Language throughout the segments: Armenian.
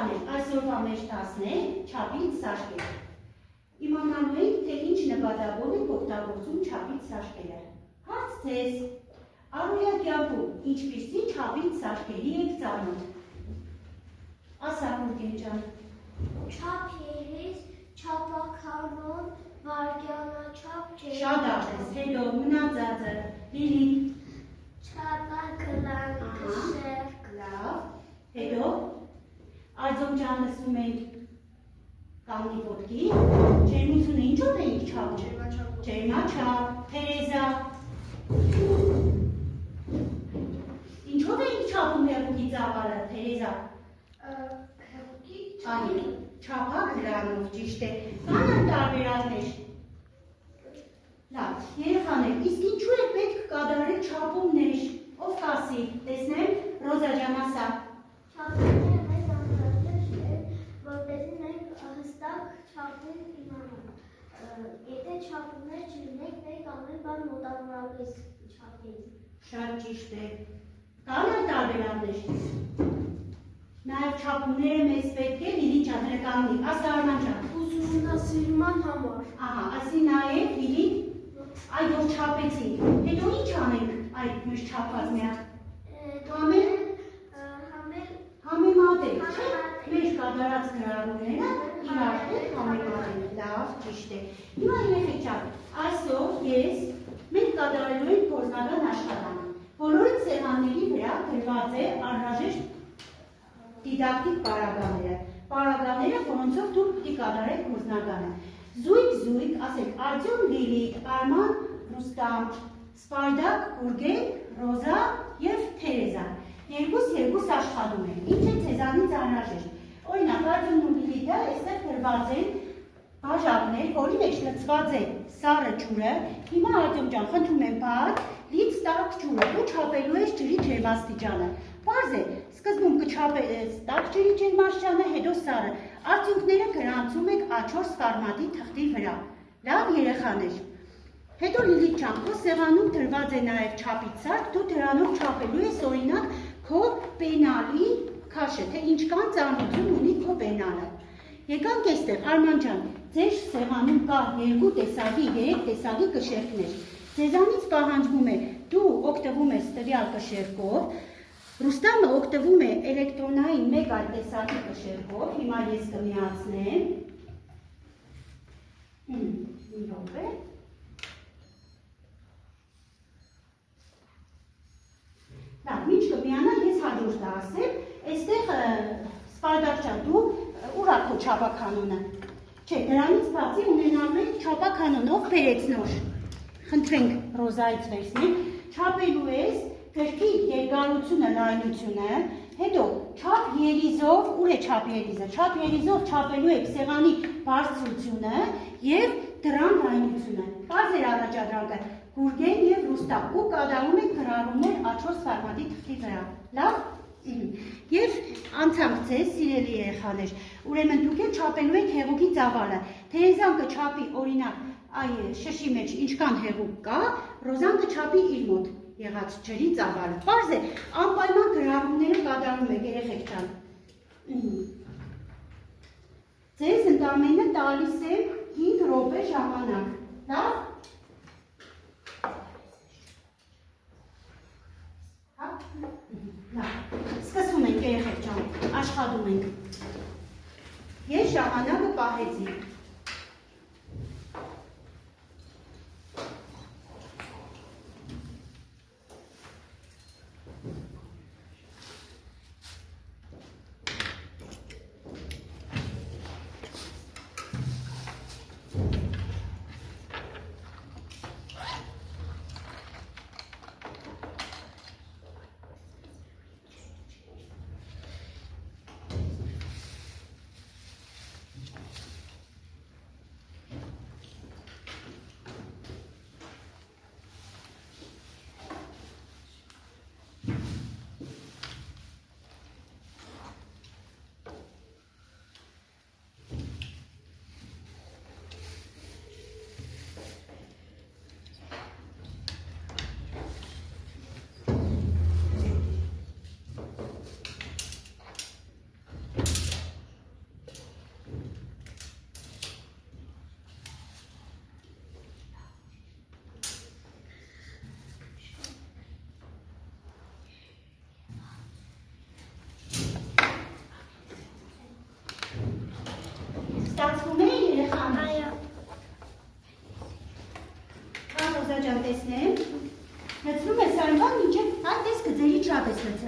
երեխաներ, այսօրվա մեր դասն է չափից սարքերը։ Իմանալու ենք, թե ինչ նպատակով ենք օգտագործում չափից սարքերը։ Հարց ձեզ, առօրյա կյանքում ինչպիսի չափից սարքերի եք ծառայում։ Ասա Գուրգեն ջան։ Չափերից, չափականոն, վարքյանաչափ ջերմաչափ։ Շատ արժես, հետո մնացածը, Լիլիթ։ Չափակլանք, շերկ։ Լավ, հետո Արձոմ ջան լսում ենք կանգնի ոտքի, ջերմությունը ինչով էինք չափում։ Ջերմաչափ, Թերեզա։ Ինչով էինք չափում հեղուկի ծավալը, Թերեզա։ Այո, չափակլանով, ճիշտ է։ Կան այն տարբերակներ։ Լավ, երեխաներ, իսկ ինչու է պետք կատարել չափումներ, ով կասի, տեսնեմ, Ռոզա ջան ասա։ Չափումները մեզ անհրաժեշտ է, որպեսզի մենք հստակ չափում իմանանք։ Եթե չափումներ չլինենք, մենք ամեն բան մոտավորապես չափենք։ Շատ ճիշտ է։ Կան այն տարբերակներ։ Նաև չափումները մեզ պետք է Լիլիթ ջան կանգնի, ասա Արման ջան։ Ուսումնասիրման համար։ Ահա, ասի նաև Լիլիթ, այ որ չափեցինք, հետո ինչ անենք այդ մեր չափած միակ։ Համեմատենք, չէ՞։ Մեր կատարած գրառումները իրար հետ համեմատենք, լավ, ճիշտ է։ Հիմա երեխեք ջան, այսօր մենք կատարելու ենք փորձնական աշխատանք։ Բոլոր սեղանների վրա գրված է անհրաժեշտ դիդակտիկ պարագաները, որոնցով դուք պիտի կատարեք փորձնականը։ Զույգ, ասեք, Արտյոմ, Լիլիթ, Արման, Ռուստամ, Սպարդակ, Գուրգեն, Ռոզա և Թերեզա։ Երկուս աշխատում են, ինչ է ձեզանից անհրաժեշտ։ Օրինակ, Արտյոմն ու Լիլիթը այստեղ գրված են բաժակներ, որի մեջ լցված է սառը ջուրը։ Հիմա Արտյոմ ջան, խնդրում եմ բաց, լից տաք ջուրը, դու չափելու ես ջրի ջերմաստիճանը։ Պարզ է, սկզբում կչափես տաք ջրի ջերմաստիճանը, հետո սառը։ Արդյունքները գրանցում եք A4 ֆորմատի թղթի վրա։ Լավ երեխաներ։ Հետո Լիլիթ ջան, քո սեղանում դրված է նաև չափից սարք, դու դրանով չափելու ես օրինակ քո պենալի քաշը, թե ինչքան ծանրություն ունի քո պենալը։ Եկանք այստեղ, Արման ջան, ձեր սեղանում կա 2 տեսակի, 3 տեսակի կշերկներ։ Ձեզանից պահանջվում է, դու օգտվում ես տվյալ կշերկով, Ռուստամը օգտվում է էլեկտրոնային մեկ այլ տեսակի կշերկով, հիմա ես կմիացնեմ։ Լավ, ինչ կմիանա, ես հաջորդ ասեմ, այստեղ Սպարդակ ջան, դու ուր ա քո չափականոնը։ Չէ, դրանից բացի ունենալու ենք չափականոն, ով բերեց նոր։ Խնդրենք Ռոզայից վերցնենք, չափելու ես գրքի երկարությունը, լայնությունը, հետո չափ երիզով, ուր է չափ երիզը։ Չափ երիզով չափելու եք սեղանի բարձրությունը և դրան լայնությունը։ Պարզ էր առաջադրանքը, Գուրգեն և Ռուստամ, ու կատարում եք գրառումներ A4 ֆորմատի թղթի վրա։ Լավ։ Եվ անցանք ձեզ, սիրելի երեխաներ, ուրեմն դուք էլ չափելու եք հեղուկի ծավալը։ Թերեզան կչափի օրինակ այ շշի մեջ ինչքան հեղուկ կա, Ռոզան կչափի իր մոտ եղած ջրի ծավալը։ Պարզ է, անպայման գրառումները կատարում եք երեխեք ջան։ Ձեզ ընդամենը տալիս եմ 5 րոպե ժամանակ։ Լավ։ Սկսում ենք երեխեք ջան, աշխատում ենք։ Ես ժամանակը պահեցի։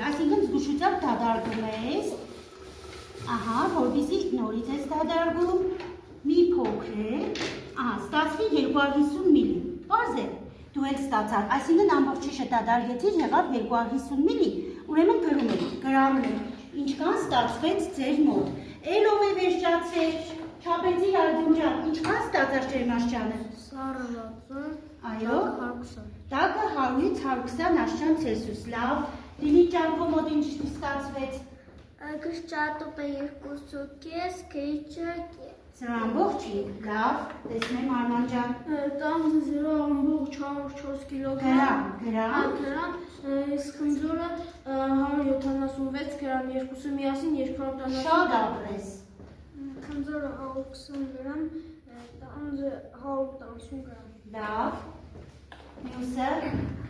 այսինքն զգուշությամբ դադարվում ես, ահա, որպեսզի նորից ես դադարվում, մի փոքր, ահա, ստացվի 250 միլի, պարզ է, դու էլ ստացար, այսինքն ամբողջ շիշը դադարգեցիր, եղավ 250 միլի, ուրեմն գրում եք, գրառում եք, ինչքան ստացվեց ձեր մոտ, էլ ով է վերջացել, Չապեցի Ալդունջան, ինչքան ստացար ջերմաշճանը։ Սառը 60, Այո, տակը 120։ տակը 100-ից 120 աստիճան Ցելսիուս, լավ, Դինի ճանկո մոտ ինչ ստացվեց։ Կշճատոպը 2.5, քիչը Սրա ամբողջին, լավ, տեսնեմ Արման ջան։ տանձը 0.4 կիլոգրամ, Գրամ, իսկ խնձորը 176 գրամ, երկուսը միասին 280 շատ ապրես։ խնձորը 120 գրամ, տանձը 180 գրամ։ Լավ, մյուսը,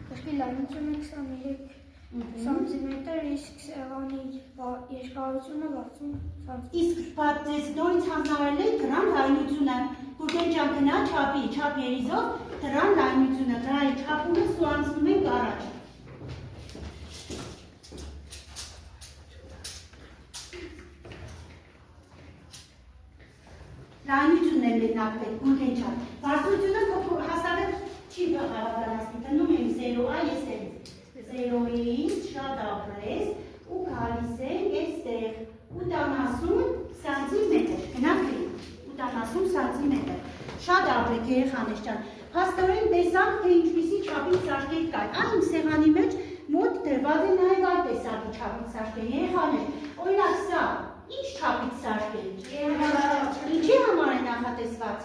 Կշկի լայնությունը 23 սանտիմետր, իսկ սեղանի երկարությունը 60 սանտիմետր։ իսկ պատես նորից հանձնարարել եք դրան լայնությունը, Գուրգեն ջան գնա չափի, չափ երիզով, դրան լայնությունը, դրայի չափումը սուանցնում ենք առաջ։ Լայնությունն է մենակ պետք, Գուրգեն ջան, բարձրությունը հաստատել չի բավականացնի, դնում եմ 0-ա, ես եմ 0-ից շատ ապրես ու գալիս ենք այստեղ 80 սանտիմետր, գնանք 80 սանտիմետր, շատ ապրեք երեխաներ ջան, հաստորեն տեսանք, թե ինչպիսի չափի սարքեր կար, այն սեղանի մեջ մոտ դրված է նաև այդ տեսակի չափի սարքեր, երեխաներ, օրինակ սա, ինչ չափի սարքեր, ինչի համար է նախատեսված,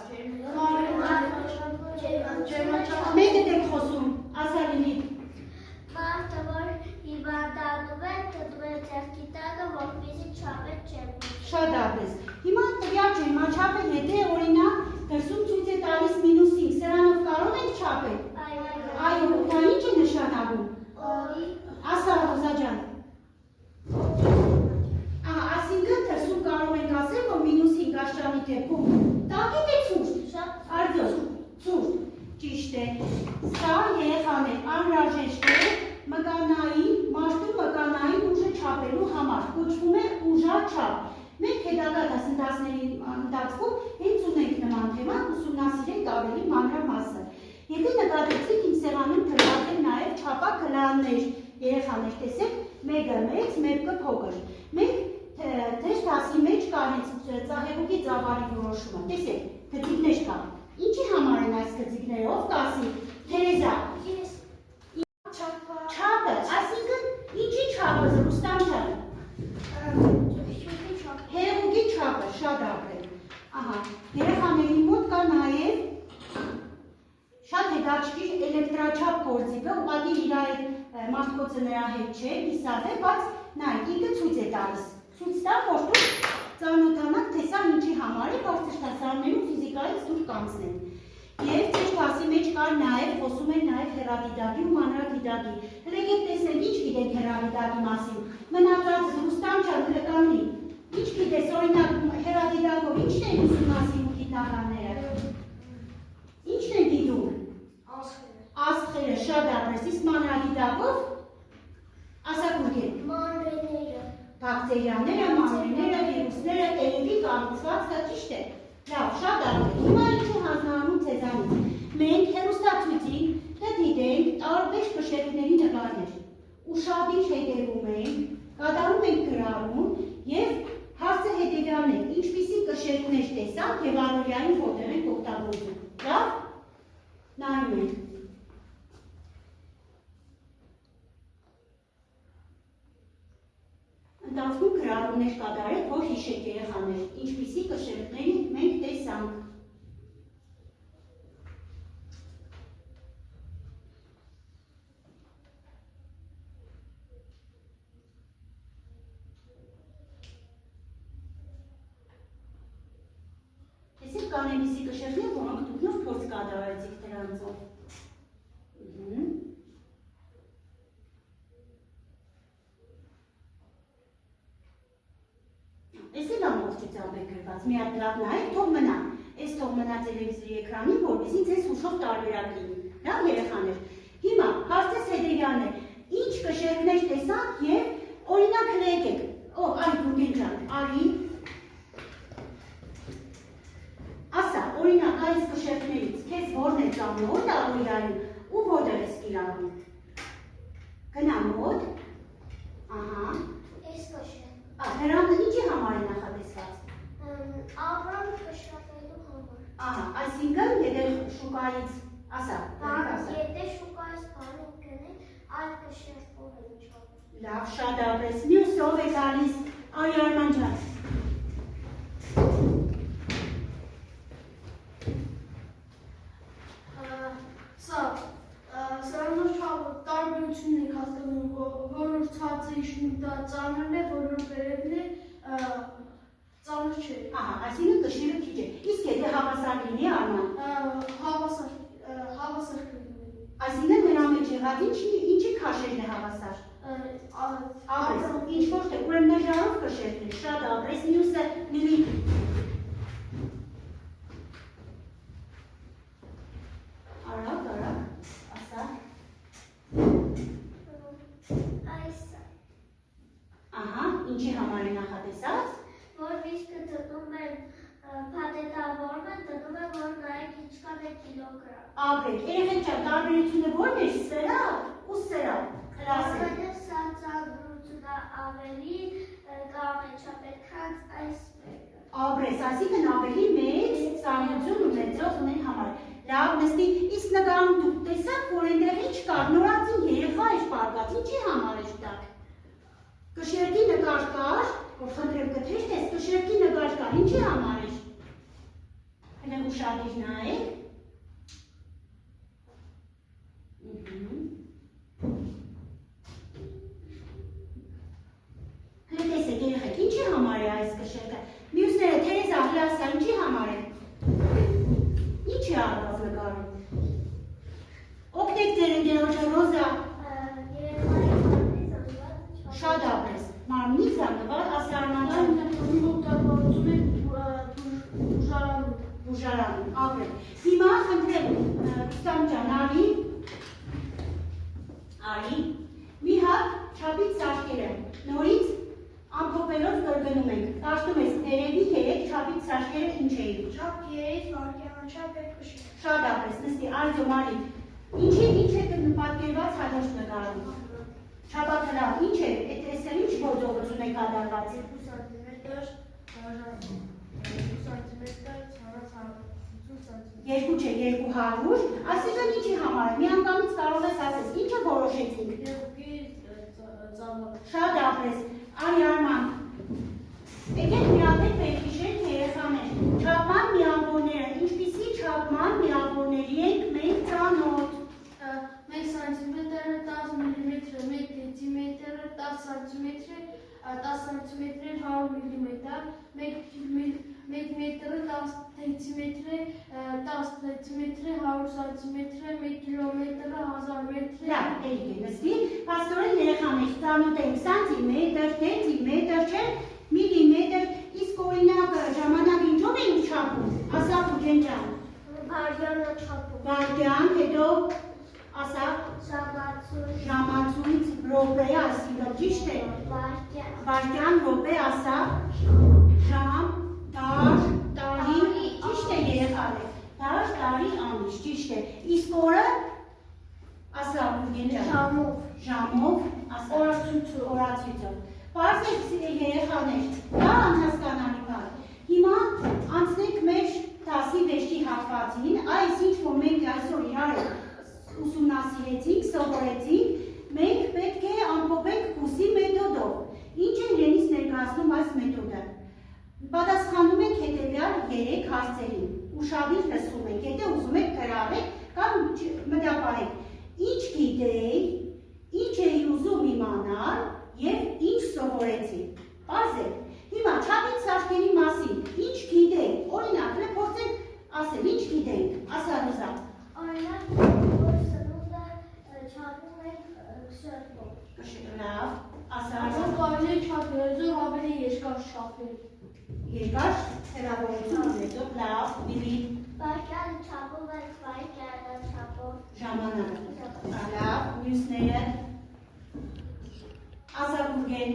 մեկը դեք խոսում, ասա լինի, Մարդը, որ հիվանդանում է, դնում է ձեռքի տակը, որպեսզի չափը ջերմություն։ շատ ապրես, հիմա տվյալ ջերմաչափը եթե օրինակ դրսում ցույց է տալիս -5, սրանով կարող ենք չափել, այո, դա ինչ է նշանակում, ասա Ռոզա ջան, այսինքն դրսում կարող ենք ասել, որ -5 աշճանի դեպքում, տակիտ է ցուրտ, արդյո, ցուրտ, ճիշտ է, սա երեխաներ անհրաժեշտ է մկանային, մարդու մկանային ուժը չափելու համար, կոչվում է ուժաչափ, մենք հետագա դասընթացների ընթացքում հենց ունենք նման թեմա, ուսումնասիրենք ավելի մանրամասը, եթե նկատեցիք իմ սեղանում թրված են նաև չափակլաններ, երեխաներ տեսեք, մեկը մեծ, մեկը փոքր, մենք թեժ դասի մեջ կա հենց ծաղեղուկի ծավալի որոշումը, տեսեք, գծիկներ կա, ինչի համար են այս գծիկները, ով կասի, Թերեզա, չափը, այսինքն ինչի չափը, Ռուստամ ջան, հեղուկի չափը, շատ ապրել, ահա, երեխաների մոտ կա նաև շատ հետաքրքիր էլեկտրաչափ գործիքը, ուղղակի իր այդ մարդկոցը նրա հետ չէ, կիսավ է, բայց նայ, ինքը ցույց է տալիս, ցույց տա, որ դուք ծանոթանաք, թե սա ինչի համար է, բարձր դասարաններում ֆիզիկայից դուր կանցնեն։ Եվ ձեր դասի մեջ կար նաև, խոսում են նաև հեռադիտակի ու մանրադիտակի։ Հլեք տեսնենք ինչ գիտենք հեռադիտակի մասին։ Մնացած Ռուստամ ջան գրկանի։ Ինչ գիտես, օրինակ հեռադիտակով ինչն են ուսումնասիրում գիտնականները։ Ինչն են գիտում։ Աստղերը շատ ապրես, իսկ մանրադիտակով ասա Գուրգեն։ Մանրեները։ Բակտերիաները, մանրեները, վիրուսները, տերևի կառուցվածքը, ճիշտ է։ Լավ, շատ ապրես։ Հիմա ինչու հանձնարարում ձեզանից։ Մենք հեռուստացույցին դիտենք տարբեր կշերտների նկարներ։ Ուշադիր հետևում ենք, կատարում ենք գրառում եւ հարցը հետեւյալն է. ինչպիսի կշերտներ տեսանք եւ առօրյային որտեղ ենք օգտագործում։ Լավ։ Նայում ենք։ Ընթացքում գրառումներ կատարեք, որ հիշեք երեխաներ, ինչպիսի կշերտների մենք տեսանք։ Տեսեք կան այնպիսի կշերտներ, որոնք դուք նոր փորձ կատարեցիք դրանցով։ Այս էլ ամբողջությամբ է գրված, մի հատ լավ նայեք, թող մնա, այս թող մնա տելևիզորի էկրանին, որպեսզի ձեզ հուշով տարբերակ լինի, լավ երեխաներ։ Հիմա հարցս հետևյալն է, ինչ կշերտներ տեսանք եւ եկեք, ով արի Գուրգեն ջան, արի, ասա, օրինակ այս կշերտներից, քեզ որն է ծանոթ իրարին, ու որտեղ ես կիրառում, գնա մոտ, ահա, Ես կշեմ։ Հրամը ինչի համար է նախատեսված, Ապրամ կշրապելու համար։ ահա, այսինքն եթե շուկայից, ասա, Եթե շուկայից բանը գնեն, այլ կշրապով են չապ։ լավ, շատ ապրես, մյուս ով է գալիս, արի Արման ջան, Սրանով տարբերությունն եք հասկանում, որոր ցածը իշնում դա ծանրն է, որոր վերևն է ծանր չէ։ ահա, այսինքն կշիռը քիչ է, իսկ եթե հավասար լինի Արման, Հավասար կլինի։ այսինքն նրա մեջ եղած ինչի քաշերն է հավասար, ապրես, ինչ ոչ թե, ուրեմն նժարով կշերտն է, շատ ապրես, մյուսը լիլի, արագ, ասա, Այս ահա, ինչի համար է նախատեսած, որ միշկը դնում են փաթեթավորում են, դնում են, որ նայեք ինչքան է կիլոգրամ։ ապրեք, երեխեք ջան, տարբերությունը ո՞րն է, սերա ու սերա, կլասը, Ասկանը սա ծանրությունը ավելի կամ է չապել, քան այս մեկը։ ապրես, այսինքն ավելի մեծ ծանրություն ունեցող ունեն համար, լավ նստի, իսկ նկարում դուք տեսաք, որ այնտեղ ինչ կար, նորածին երեխա էր պարգած, ինչի համար էր տակ, կշերտի նկար կար, որ խնդրեմ կթեշտ ես, կշերտի նկար կար, ինչի համար էր, հենց ուշադիր նայեք, հենց տեսեք երեխեք, ինչի համար է այս կշերտը, մյուսները Թերեզա, Հլասա, ինչի համար է, ինչ է արված նկարում, օգնեք ձեր ընկերոջը Ռոզա, շատ ապրես, մարմնի զանգված ասարման ջան, բուժարանում, ապրեք, հիմա խնդրեմ, Ռուստամ ջան, արի, մի հատ չապից սաշկերը, նորից ամփոփելով կրկնում ենք, տաշտում ես ներևի 3 չապից սաշկերը ինչ էին, Չափ 3 վարքյանաչափ է կշիռ։ շատ ապրես, նստի, Արզո Մարի, ինչի ինչ է պատկերված հաջորդ նկարում, չապակլավ, ինչ է, տեսել ինչ գործողություն է կատարված, 2 սանտիմետր, 2 չէ, 200, այսինքն ինչի համար է, միանգամից կարող ես ասես, ինչը որոշեցինք, շատ ապրես, արի Արման, եկեք միապետ վերքիշենք երեխաներ, չապման միավորները, ինչպիսի չապման միավորների ենք մենք ծանոթ, 1 սանտիմետրը 10 միլիմետրը, 1 դեցիմետրը 10 սանտիմետրը, 10 սանտիմետրը 100 միլիմետր, 1 մետրը 10 դեցիմետրը, 10 դեցիմետրը 100 սանտիմետրը, 1 կիլոմետրը 1000 մետրը։ լավ, էլի է նստի, պաստորեն երեխաներ ծանոթ ենք սանտիմետր, դեցիմետր, չէ, միլիմետր, իսկ օրինակ ժամանակ ինչով ենք չապում, ասա Ֆուգեն ջան, Վարյանաչափով։ վարկյան, հետո ասա ժամացույց, րոպե, այսինքն ճիշտ է, վարկյան, րոպե, ասա, ժամ, տար, տարի, ճիշտ է երեխաներ, տար, տարի, ամիս, ճիշտ է, իսկ օրը, ասա Ֆուգեն ջան, ժամով, ասա, օրացույցով, պարզեք երեխաներ, դա անհասկանալի բան, հիմա անցնենք մեր դասի վերջի հատվածին, այս ինչ որ մենք այսօր իրար ուսումնասիրեցինք, սովորեցինք, մենք պետք է ամփոփենք Կուսի մեթոդով։ Ինչ է իրենից ներկայացնում այս մեթոդը։ Պատասխանում ենք հետևյալ 3 հարցերին։ Ուշադիր լսում եք, եթե ուզում եք գրավեք կամ մտապահեք։ Ինչ գիտեք, ինչ էի ուզում իմանալ եւ ինչ սովորեցի։ Պարզեք։ Հիմա չափից սարքերի մասին ինչ գիտեք, օրինակ փորձենք ասել, ինչ գիտենք, ասա Ռոզա։ Օրինակ, որ սնունդը չափում ենք շերտով։ Լավ, ասա Այսօր կարելի է չափել, այսօր ավելի երկար չափել։ երկար հեռավորություն ունեցող, լավ, Լիլի, Վարկյան չափով ենք, վարկյան չափով։ ժամանակ, լավ, մյուսները, ասա Գուրգեն,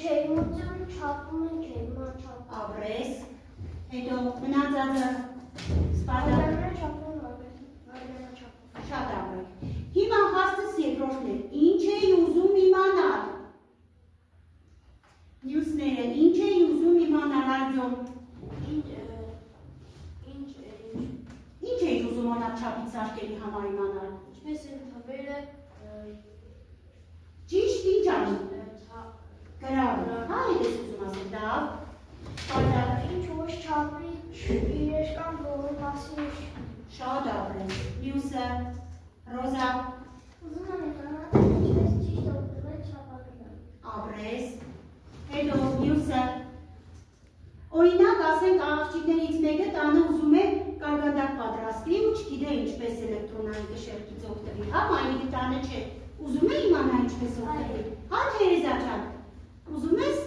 Ջերմություն չափում են ջերմաչափ։ Ապրես, հետո մնացածը սպատակ։ Արբանյանը չափում արբանյաչափ։ Շատ ապրեք։ Հիմա հաստս երկրորդն է, ինչ էի ուզում իմանալ։ Մյուսները, ինչ էի ուզում իմանալ արդյոք։ Ինչ էի ուզում անապչապից սարքերի համար իմանալ։ Ինչպես են թվերը Ճիշտ ինչ անի։ Գրավը, հա հետ ես ուզում ասել, լավ։ Սպատակ, Ինչ ուշ չափի իրեր կան որը մասի շատ ապրես։ Մյուսը, Ռոզա, ուզում եմ իմանալ ինչպես ճիշտ օգտվել չափագրով։ ապրես։ Հետո մյուսը։ Օրինակ ասենք աղջիկներից մեկը տանը ուզում է կարգանդակ պատրաստի ու չգիտե ինչպես էլեկտրոնային կշեռքից օգտվի, հա, մայրիկը տանը չէ, ուզում է իմանալ ինչպես օգտվի, հա, Թերեզա ջան, ուզում ես,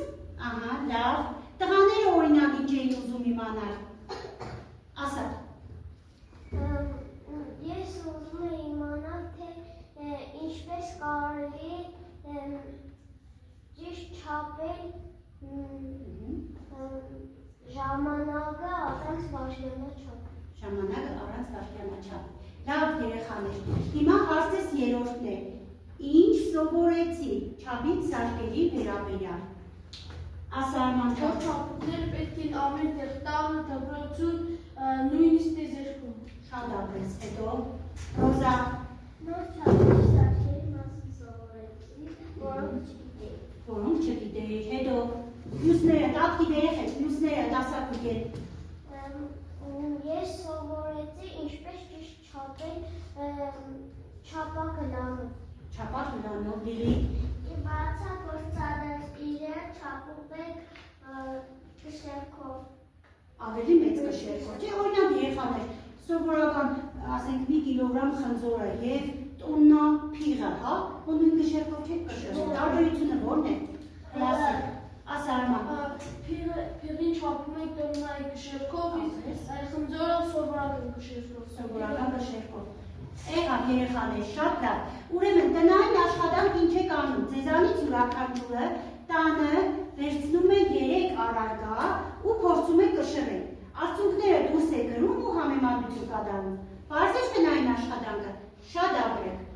ահա, լավ, տղաները օրինակ ինչ էին ուզում իմանալ, ասա, Ես ուզում եմ իմանալ, թե ինչպես կարելի ճիշտ չափել ժամանակը առանց վարժանաչափ։ ժամանակը առանց վարժանաչափ, լավ երեխաներ, հիմա հարցս երրորդն է, ինչ սովորեցի չափից սարքերի վերաբերյալ, ասա Արման Որ չափումները պետք են ամեն տեղ տանը, դպրոցում, նույնիսկ տեզերքում։ շատ ապրես, հետո, Ռոզա, Նոր չափի սարքերի մասին սովորեցի, որոնք չգիտեի։ որոնք չգիտեի, հետո, մյուսները, ակտիվ երեխեք, մյուսները դասակուկեր, Ես սովորեցի ինչպես ճիշտ չափել չափակը լանով։ չապակ լանով, լիլի, Բացակ որ ծադած իրեր չափում եք կշերքով։ ավելի մեծ կշերքով, չէ, օրինակ երեխաներ, սովորական, ասենք, մի կիլոգրամ խնձորը և տոննա փիղը, հա, ու նույն կշերքով չեք կշերքով, տարբերությունը որն է, լասիկ, ասա Արման, Փիղին չափում ենք տոննայի կշերքով, իսկ խնձորը սովորական կշերքով։ սովորական կշերքով, եղավ երեխաներ, շատ լավ, ուրեմն տնային աշխատանք ինչ եք անում, ձեզանից յուրաքանչյուրը տանը վերցնում է 3 առարկա ու փորձում է կշռել, արդյունքները դուրս է գրում ու համեմատություն կատարում, պարզ է տնային աշխատանքը, շատ ապրեք,